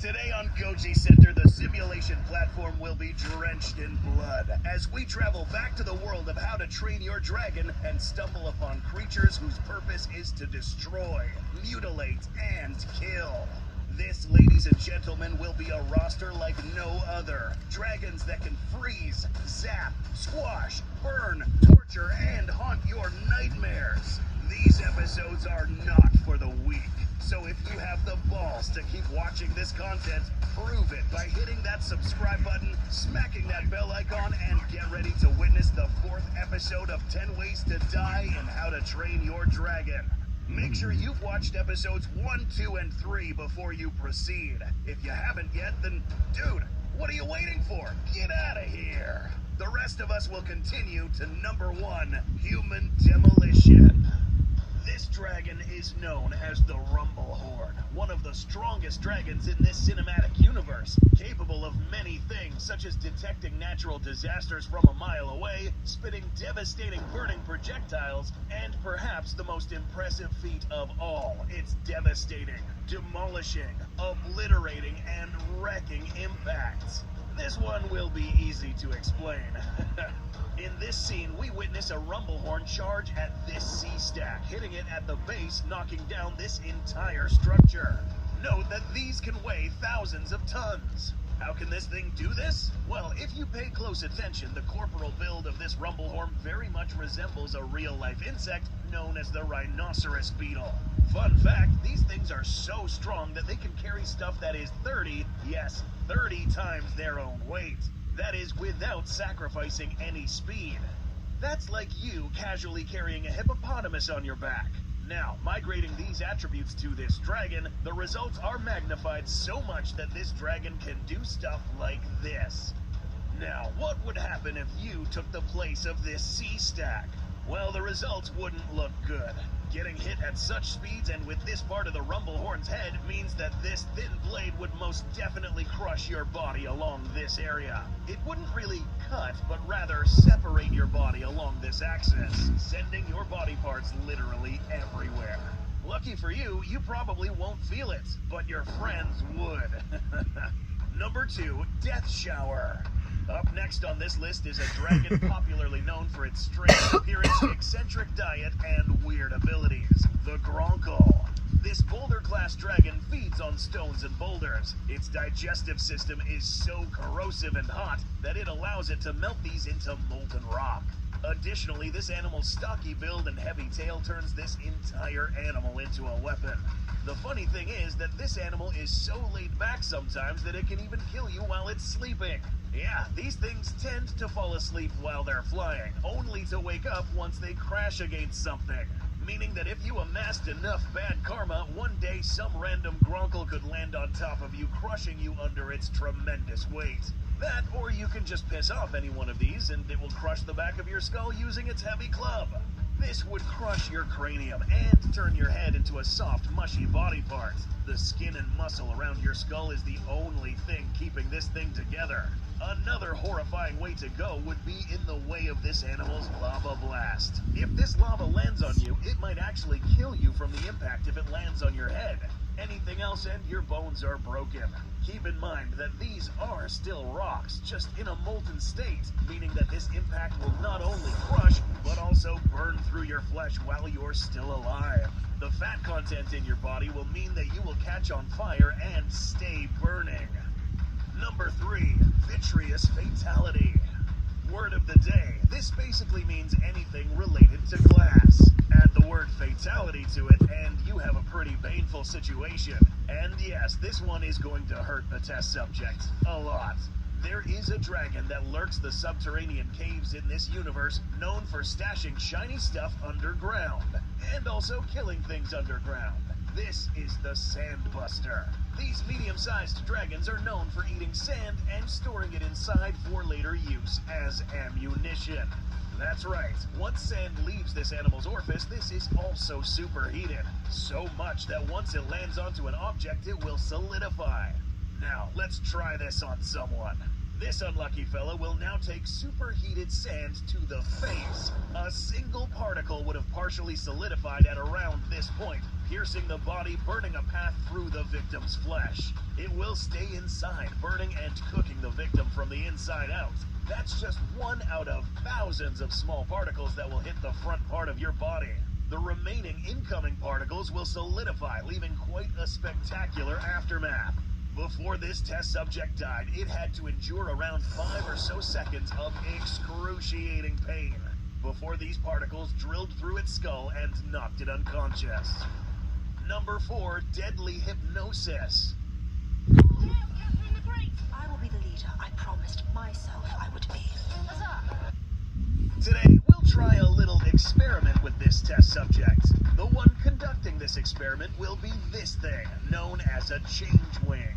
Today on Goji Center, the simulation platform will be drenched in blood as we travel back to the world of How to Train Your Dragon and stumble upon creatures whose purpose is to destroy, mutilate, and kill. This, ladies and gentlemen, will be a roster like no other. Dragons that can freeze, zap, squash, burn, torture, and haunt your nightmares. These episodes are not for the weak. So if you have the balls to keep watching this content, prove it by hitting that subscribe button, smacking that bell icon, and get ready to witness the 4th episode of 10 Ways to Die in How to Train Your Dragon. Make sure you've watched episodes 1, 2, and 3 before you proceed. If you haven't yet, then dude, what are you waiting for? Get out of here. The rest of us will continue to number 1, Human Demolition. This dragon is known as the Rumble Horde, one of the strongest dragons in this cinematic universe, capable of many things such as detecting natural disasters from a mile away, spitting devastating burning projectiles, and perhaps the most impressive feat of all, it's devastating, demolishing, obliterating, and wrecking impacts. This one will be easy to explain. In this scene, we witness a Rumblehorn charge at this C-stack, hitting it at the base, knocking down this entire structure. Note that these can weigh thousands of tons. How can this thing do this? Well, if you pay close attention, the corporal build of this Rumblehorn very much resembles a real-life insect known as the rhinoceros beetle. Fun fact, these things are so strong that they can carry stuff that is 30 times their own weight. That is without sacrificing any speed. That's like you casually carrying a hippopotamus on your back. Now, migrating these attributes to this dragon, the results are magnified so much that this dragon can do stuff like this. Now, what would happen if you took the place of this C-stack? Well, the results wouldn't look good. Getting hit at such speeds and with this part of the Rumblehorn's head means that this thin blade would most definitely crush your body along this area. It wouldn't really cut, but rather separate your body along this axis, sending your body parts literally everywhere. Lucky for you, you probably won't feel it, but your friends would. Number 2, Death Shower. Up next on this list is a dragon popularly known for its strange appearance, eccentric diet, and weird abilities, the Gronkle. This boulder-class dragon feeds on stones and boulders. Its digestive system is so corrosive and hot that it allows it to melt these into molten rock. Additionally, this animal's stocky build and heavy tail turns this entire animal into a weapon. The funny thing is that this animal is so laid back sometimes that it can even kill you while it's sleeping. Yeah, these things tend to fall asleep while they're flying, only to wake up once they crash against something. Meaning that if you amassed enough bad karma, one day some random Gronkle could land on top of you, crushing you under its tremendous weight. That, or you can just piss off any one of these and it will crush the back of your skull using its heavy club. This would crush your cranium and turn your head into a soft, mushy body part. The skin and muscle around your skull is the only thing keeping this thing together. Another horrifying way to go would be in the way of this animal's lava blast. If this lava lands on you, it might actually kill you from the impact if it lands on your head. Anything else and your bones are broken. Keep in mind that these are still rocks, just in a molten state, meaning that this impact will not only crush, but also burn through your flesh while you're still alive. The fat content in your body will mean that you will catch on fire and stay burning. Number 3, Vitreous Fatality. Word of the day. This basically means anything related to glass. Add the word fatality to it and you have a pretty painful situation. And yes, this one is going to hurt the test subject a lot. There is a dragon that lurks the subterranean caves in this universe, known for stashing shiny stuff underground, and also killing things underground. This is the Sandbuster. These medium-sized dragons are known for eating sand and storing it inside for later use as ammunition. That's right, once sand leaves this animal's orifice, this is also superheated. So much that once it lands onto an object, it will solidify. Now, let's try this on someone. This unlucky fella will now take superheated sand to the face. A single particle would have partially solidified at around this point, piercing the body, burning a path through the victim's flesh. It will stay inside, burning and cooking the victim from the inside out. That's just one out of thousands of small particles that will hit the front part of your body. The remaining incoming particles will solidify, leaving quite a spectacular aftermath. Before this test subject died, it had to endure around 5 or so seconds of excruciating pain before these particles drilled through its skull and knocked it unconscious. Number 4, deadly hypnosis. I will be the leader I promised myself I would be. Today, we'll try a little experiment with this test subject. The one conducting this experiment will be this thing, known as a change wing.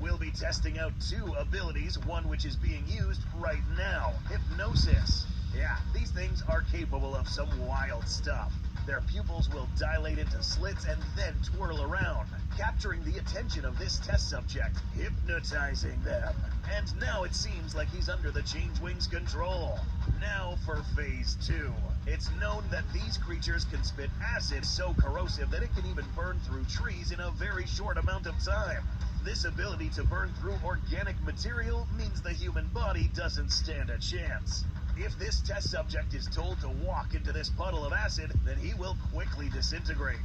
We'll be testing out 2 abilities, one which is being used right now, hypnosis. Yeah, these things are capable of some wild stuff. Their pupils will dilate into slits and then twirl around, capturing the attention of this test subject, hypnotizing them. And now it seems like he's under the change wing's control. Now for phase 2. It's known that these creatures can spit acid so corrosive that it can even burn through trees in a very short amount of time. This ability to burn through organic material means the human body doesn't stand a chance. If this test subject is told to walk into this puddle of acid, then he will quickly disintegrate.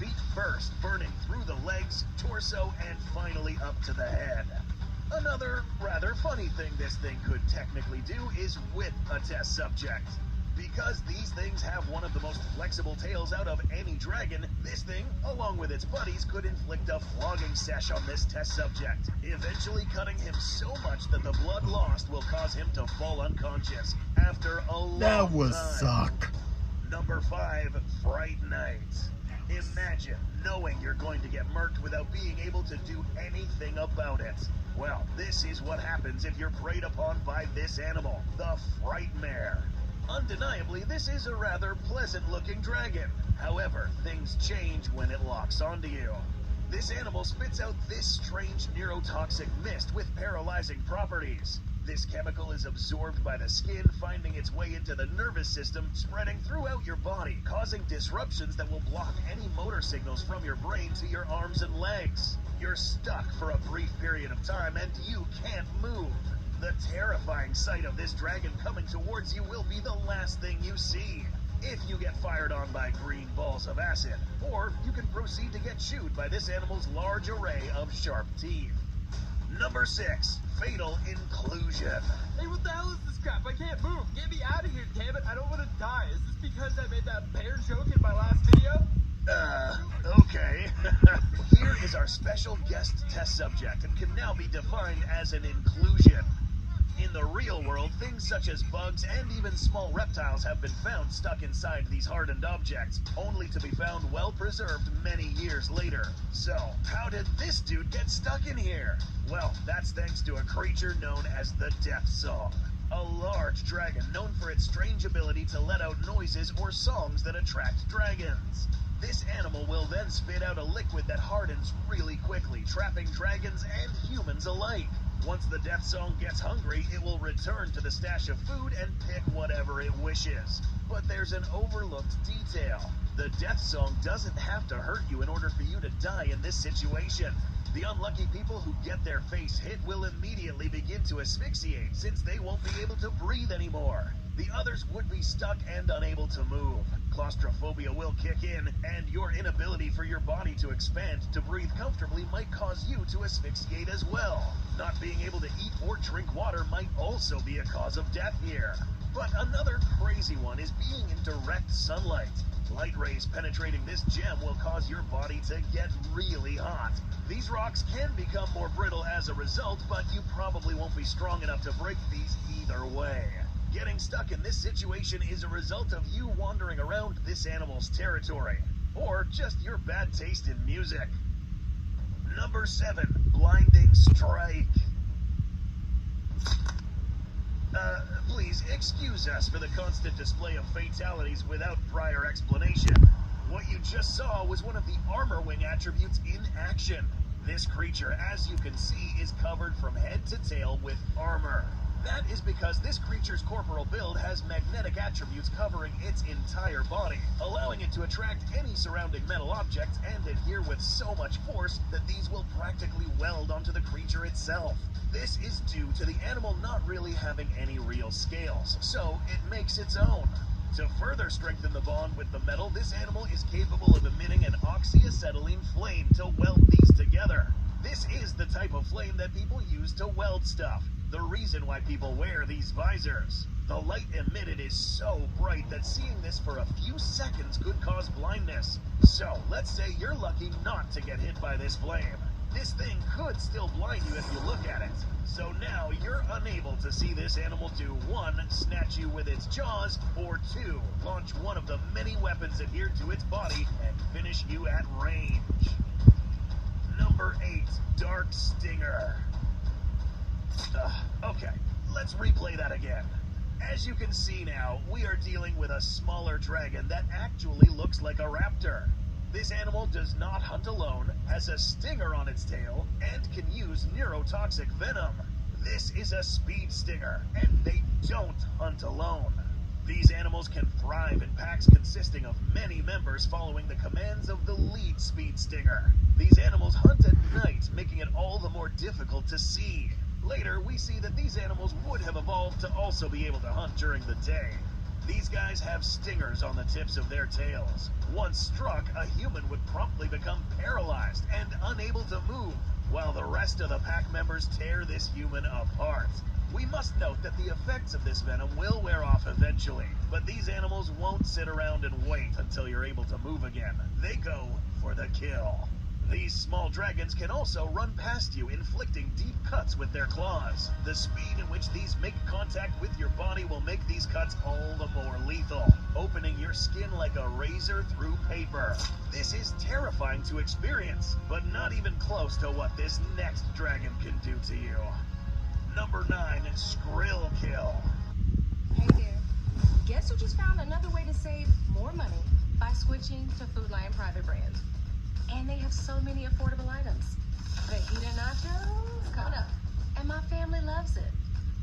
Feet first, burning through the legs, torso, and finally up to the head. Another rather funny thing this thing could technically do is whip a test subject. Because these things have one of the most flexible tails out of any dragon, this thing, along with its buddies, could inflict a flogging sesh on this test subject, eventually cutting him so much that the blood lost will cause him to fall unconscious after a long time. That would suck. Number 5, Fright Night. Imagine knowing you're going to get murked without being able to do anything about it. Well, this is what happens if you're preyed upon by this animal, the Frightmare. Undeniably, this is a rather pleasant-looking dragon. However, things change when it locks onto you. This animal spits out this strange neurotoxic mist with paralyzing properties. This chemical is absorbed by the skin, finding its way into the nervous system, spreading throughout your body, causing disruptions that will block any motor signals from your brain to your arms and legs. You're stuck for a brief period of time, and you can't move. The terrifying sight of this dragon coming towards you will be the last thing you see. If you get fired on by green balls of acid, or you can proceed to get chewed by this animal's large array of sharp teeth. Number 6, fatal inclusion. Hey, what the hell is this crap? I can't move. Get me out of here, damn it. I don't want to die. Is this because I made that bear joke in my last video? Okay. Here is our special guest test subject and can now be defined as an inclusion. In the real world, things such as bugs and even small reptiles have been found stuck inside these hardened objects, only to be found well preserved many years later. So, how did this dude get stuck in here? Well, that's thanks to a creature known as the Death Song. A large dragon known for its strange ability to let out noises or songs that attract dragons. This animal will then spit out a liquid that hardens really quickly, trapping dragons and humans alike. Once the Death Song gets hungry, it will return to the stash of food and pick whatever it wishes. But there's an overlooked detail. The Death Song doesn't have to hurt you in order for you to die in this situation. The unlucky people who get their face hit will immediately begin to asphyxiate, since they won't be able to breathe anymore. The others would be stuck and unable to move. Claustrophobia will kick in, and your inability for your body to expand to breathe comfortably might cause you to asphyxiate as well. Not being able to eat or drink water might also be a cause of death here. But another crazy one is being in direct sunlight. Light rays penetrating this gem will cause your body to get really hot. These rocks can become more brittle as a result, but you probably won't be strong enough to break these either way. Getting stuck in this situation is a result of you wandering around this animal's territory, or just your bad taste in music. Number 7, blinding strike. Please excuse us for the constant display of fatalities without prior explanation. What you just saw was one of the armor wing attributes in action. This creature, as you can see, is covered from head to tail with armor. That is because this creature's corporal build has magnetic attributes covering its entire body, allowing it to attract any surrounding metal objects and adhere with so much force that these will practically weld onto the creature itself. This is due to the animal not really having any real scales, so it makes its own. To further strengthen the bond with the metal, this animal is capable of emitting an oxyacetylene flame to weld these together. This is the type of flame that people use to weld stuff, the reason why people wear these visors. The light emitted is so bright that seeing this for a few seconds could cause blindness. So, let's say you're lucky not to get hit by this flame. This thing could still blind you if you look at it. So now you're unable to see this animal do 1, snatch you with its jaws, or 2, launch one of the many weapons adhered to its body and finish you at range. Number 8, Dark Stinger. Okay, let's replay that again. As you can see now, we are dealing with a smaller dragon that actually looks like a raptor. This animal does not hunt alone, has a stinger on its tail, and can use neurotoxic venom. This is a speed stinger, and they don't hunt alone. These animals can thrive in packs consisting of many members following the commands of the lead speed stinger. These animals hunt at night, making it all the more difficult to see. Later, we see that these animals would have evolved to also be able to hunt during the day. These guys have stingers on the tips of their tails. Once struck, a human would promptly become paralyzed and unable to move, while the rest of the pack members tear this human apart. We must note that the effects of this venom will wear off eventually, but these animals won't sit around and wait until you're able to move again. They go for the kill. These small dragons can also run past you, inflicting deep cuts with their claws. The speed in which these make contact with your body will make these cuts all the more lethal, opening your skin like a razor through paper. This is terrifying to experience, but not even close to what this next dragon can do to you. Number 9, Skrill Kill. Hey there. Guess who just found another way to save more money by switching to Food Lion private brand? And they have so many affordable items. Fajita nachos coming up. And my family loves it.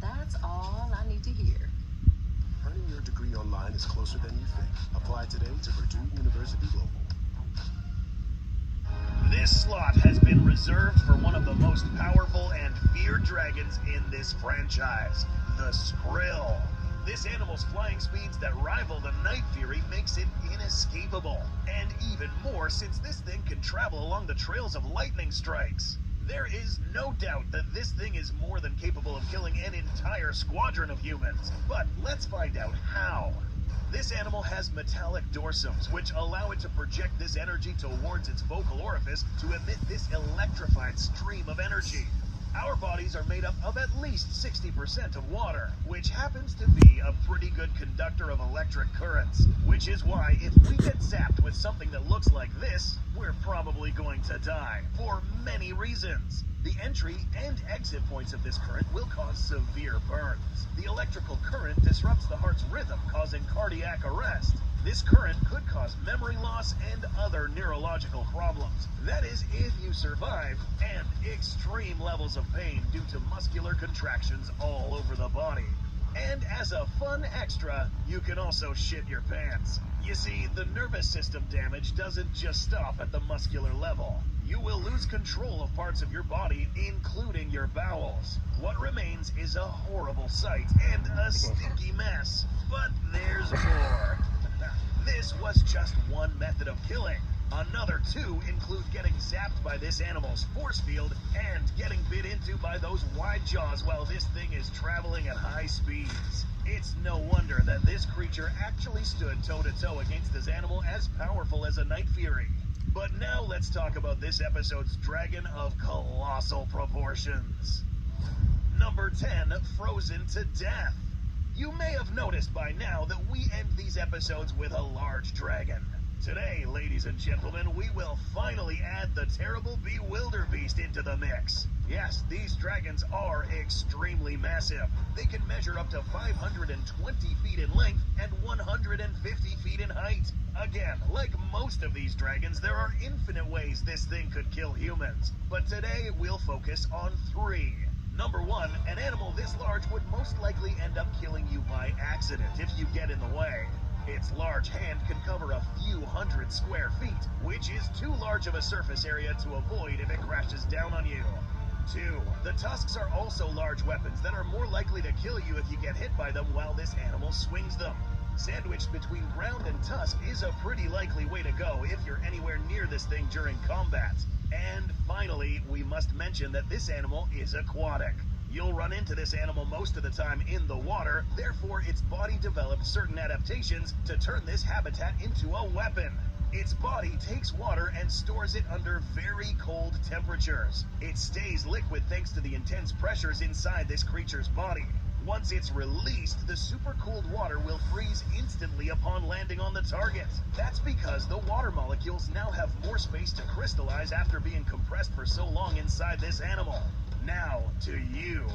That's all I need to hear. Earning your degree online is closer than you think. Apply today to Purdue University Global. This slot has been reserved for one of the most powerful and feared dragons in this franchise, the Skrill. This animal's flying speeds that rival the Night Fury makes it inescapable, and even more since this thing can travel along the trails of lightning strikes. There is no doubt that this thing is more than capable of killing an entire squadron of humans, but let's find out how. This animal has metallic dorsums, which allow it to project this energy towards its vocal orifice to emit this electrified stream of energy. Our bodies are made up of at least 60% of water, which happens to be a pretty good conductor of electric currents, which is why if we get zapped with something that looks like this, we're probably going to die, for many reasons. The entry and exit points of this current will cause severe burns. The electrical current disrupts the heart's rhythm, causing cardiac arrest. This current could cause memory loss and other neurological problems. That is, if you survive, and extreme levels of pain due to muscular contractions all over the body. And as a fun extra, you can also shit your pants. You see, the nervous system damage doesn't just stop at the muscular level. You will lose control of parts of your body, including your bowels. What remains is a horrible sight and a stinky mess. But there's more. This was just one method of killing. Another 2 include getting zapped by this animal's force field and getting bit into by those wide jaws while this thing is traveling at high speeds. It's no wonder that this creature actually stood toe-to-toe against this animal as powerful as a Night Fury. But now let's talk about this episode's dragon of colossal proportions. Number 10, Frozen to Death. You may have noticed by now that we end these episodes with a large dragon. Today, ladies and gentlemen, we will finally add the terrible Bewilderbeast into the mix. Yes, these dragons are extremely massive. They can measure up to 520 feet in length and 150 feet in height. Again, like most of these dragons, there are infinite ways this thing could kill humans. But today, we'll focus on 3. Number 1, an animal this large would most likely end up killing you by accident if you get in the way. Its large hand can cover a few hundred square feet, which is too large of a surface area to avoid if it crashes down on you. 2, the tusks are also large weapons that are more likely to kill you if you get hit by them while this animal swings them. Sandwiched between ground and tusk is a pretty likely way to go if you're anywhere near this thing during combat. And finally, we must mention that this animal is aquatic. You'll run into this animal most of the time in the water, therefore its body developed certain adaptations to turn this habitat into a weapon. Its body takes water and stores it under very cold temperatures. It stays liquid thanks to the intense pressures inside this creature's body. Once it's released, the super cooled water will freeze instantly upon landing on the target. That's because the water molecules now have more space to crystallize after being compressed for so long inside this animal. Now, to you.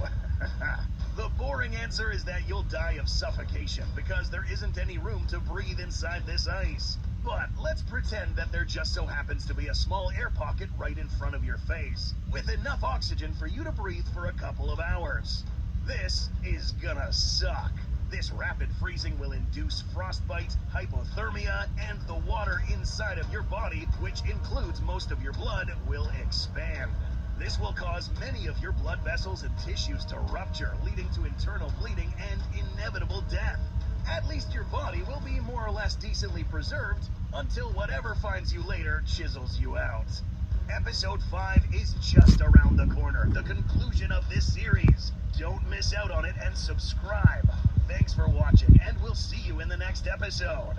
The boring answer is that you'll die of suffocation because there isn't any room to breathe inside this ice. But let's pretend that there just so happens to be a small air pocket right in front of your face, with enough oxygen for you to breathe for a couple of hours. This is gonna suck. This rapid freezing will induce frostbite, hypothermia, and the water inside of your body, which includes most of your blood, will expand. This will cause many of your blood vessels and tissues to rupture, leading to internal bleeding and inevitable death. At least your body will be more or less decently preserved until whatever finds you later chisels you out. Episode 5 is just around the corner, the conclusion of this series. Don't miss out on it and subscribe. Thanks for watching, and we'll see you in the next episode.